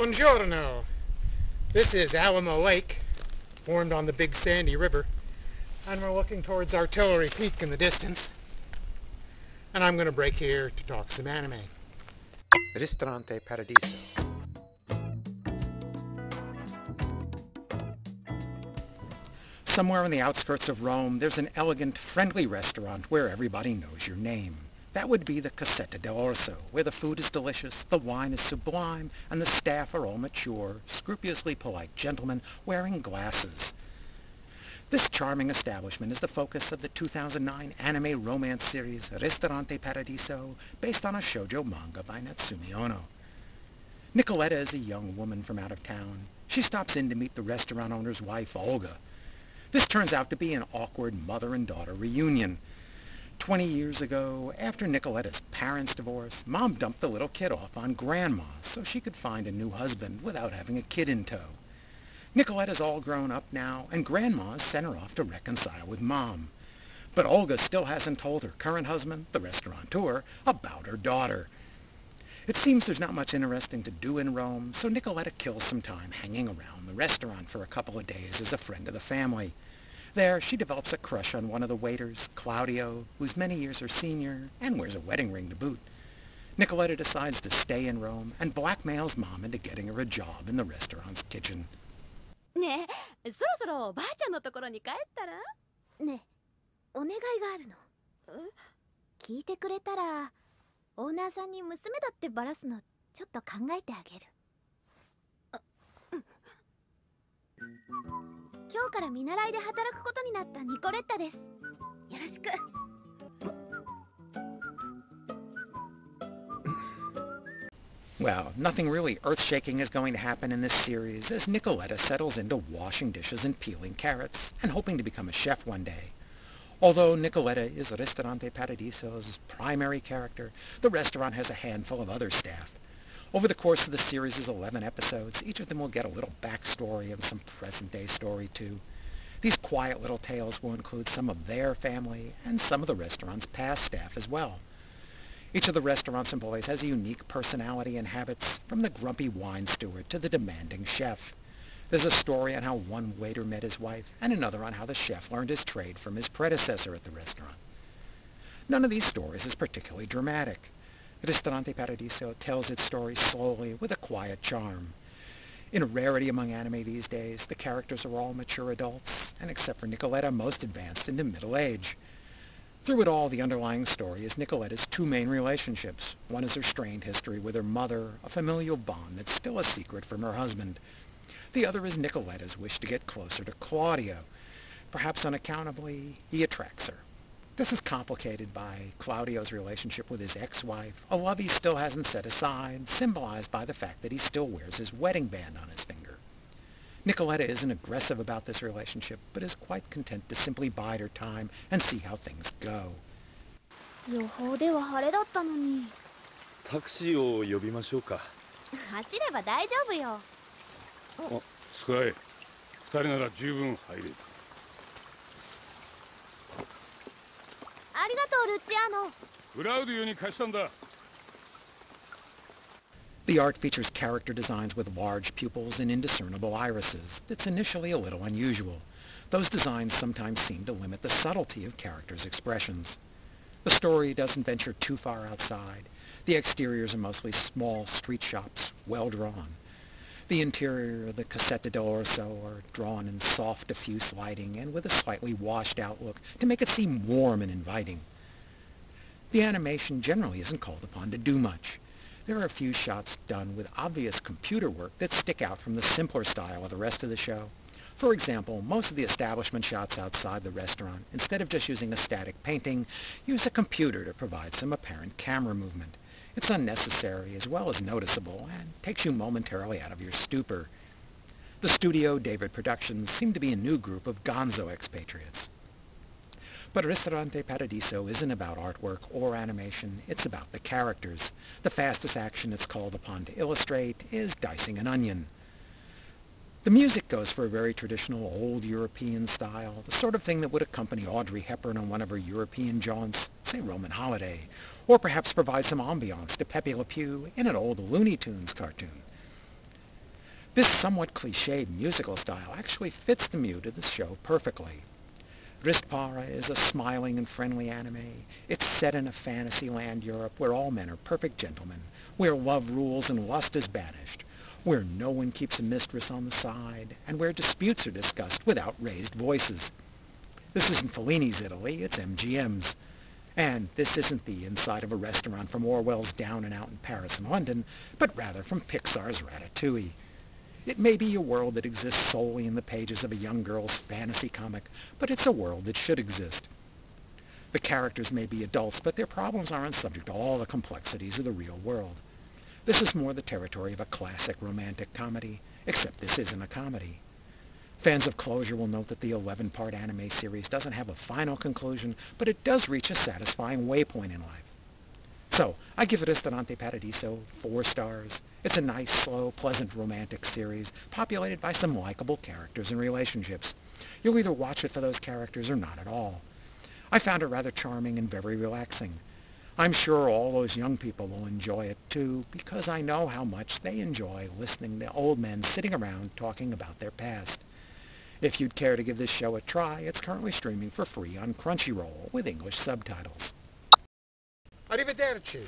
Buongiorno! This is Alamo Lake, formed on the Big Sandy River, and we're looking towards Artillery Peak in the distance. And I'm going to break here to talk some anime. Ristorante Paradiso. Somewhere on the outskirts of Rome, there's an elegant, friendly restaurant where everybody knows your name. That would be the Casetta dell'Orso, where the food is delicious, the wine is sublime, and the staff are all mature, scrupulously polite gentlemen wearing glasses. This charming establishment is the focus of the 2009 anime romance series Ristorante Paradiso, based on a shoujo manga by Natsumi Ono. Nicoletta is a young woman from out of town. She stops in to meet the restaurant owner's wife, Olga. This turns out to be an awkward mother and daughter reunion. 20 years ago, after Nicoletta's parents' divorce, Mom dumped the little kid off on Grandma so she could find a new husband without having a kid in tow. Nicoletta's all grown up now, and Grandma's sent her off to reconcile with Mom. But Olga still hasn't told her current husband, the restaurateur, about her daughter. It seems there's not much interesting to do in Rome, so Nicoletta kills some time hanging around the restaurant for a couple of days as a friend of the family. There, she develops a crush on one of the waiters, Claudio, who's many years her senior and wears a wedding ring to boot. Nicoletta decides to stay in Rome and blackmails Mom into getting her a job in the restaurant's kitchen. ねえ、そろそろおばあちゃんのところに帰ったら？ねえ、お願いがあるの。聞いてくれたら、オーナーさんに娘だってバラすのちょっと考えてあげる。今日から見習いで働くことになったニコレッタです。よろしく。Well, nothing really earth-shaking is going to happen in this series as Nicoletta settles into washing dishes and peeling carrots and hoping to become a chef one day. Although Nicoletta is Ristorante Paradiso's primary character, the restaurant has a handful of other staff. Over the course of the series' 11 episodes, each of them will get a little backstory and some present-day story too. These quiet little tales will include some of their family and some of the restaurant's past staff as well. Each of the restaurant's employees has a unique personality and habits, from the grumpy wine steward to the demanding chef. There's a story on how one waiter met his wife, and another on how the chef learned his trade from his predecessor at the restaurant. None of these stories is particularly dramatic. Ristorante Paradiso tells its story slowly with a quiet charm. In a rarity among anime these days, the characters are all mature adults, and except for Nicoletta, most advanced into middle age. Through it all, the underlying story is Nicoletta's two main relationships. One is her strained history with her mother, a familial bond that's still a secret from her husband. The other is Nicoletta's wish to get closer to Claudio. Perhaps unaccountably, he attracts her. This is complicated by Claudio's relationship with his ex-wife, a love he still hasn't set aside, symbolized by the fact that he still wears his wedding band on his finger. Nicoletta isn't aggressive about this relationship, but is quite content to simply bide her time and see how things go. 予報では晴れだったのに。タクシーを呼びましょうか。走れば大丈夫よ。あ、使え。二人なら十分入れる。ありがとう、ルチアーノ。クラウディオに貸したんだ。The art features character designs with large pupils and indiscernible irises. That's initially a little unusual. Those designs sometimes seem to limit the subtlety of characters' expressions. The story doesn't venture too far outside. The exteriors are mostly small street shops, well drawn. The interior of the Casetta dell'Orso are drawn in soft, diffuse lighting and with a slightly washed-out look to make it seem warm and inviting. The animation generally isn't called upon to do much. There are a few shots done with obvious computer work that stick out from the simpler style of the rest of the show. For example, most of the establishment shots outside the restaurant, instead of just using a static painting, use a computer to provide some apparent camera movement. It's unnecessary as well as noticeable and takes you momentarily out of your stupor. The studio, David Productions, seem to be a new group of gonzo expatriates. But Ristorante Paradiso isn't about artwork or animation, it's about the characters. The fastest action it's called upon to illustrate is dicing an onion. The music goes for a very traditional old European style, the sort of thing that would accompany Audrey Hepburn on one of her European jaunts, say Roman Holiday, or perhaps provide some ambiance to Pepe Le Pew in an old Looney Tunes cartoon. This somewhat cliched musical style actually fits the mood of the show perfectly. Ristpara is a smiling and friendly anime. It's set in a fantasy land Europe where all men are perfect gentlemen, where love rules and lust is banished, where no one keeps a mistress on the side, and where disputes are discussed without raised voices. This isn't Fellini's Italy, it's MGM's. And this isn't the inside of a restaurant from Orwell's Down and Out in Paris and London, but rather from Pixar's Ratatouille. It may be a world that exists solely in the pages of a young girl's fantasy comic, but it's a world that should exist. The characters may be adults, but their problems aren't subject to all the complexities of the real world. This is more the territory of a classic romantic comedy, except this isn't a comedy. Fans of Closure will note that the 11-part anime series doesn't have a final conclusion, but it does reach a satisfying waypoint in life. So, I give Ristorante Paradiso 4 stars. It's a nice, slow, pleasant romantic series, populated by some likable characters and relationships. You'll either watch it for those characters or not at all. I found it rather charming and very relaxing. I'm sure all those young people will enjoy it too, because I know how much they enjoy listening to old men sitting around talking about their past. If you'd care to give this show a try, it's currently streaming for free on Crunchyroll with English subtitles. Arrivederci.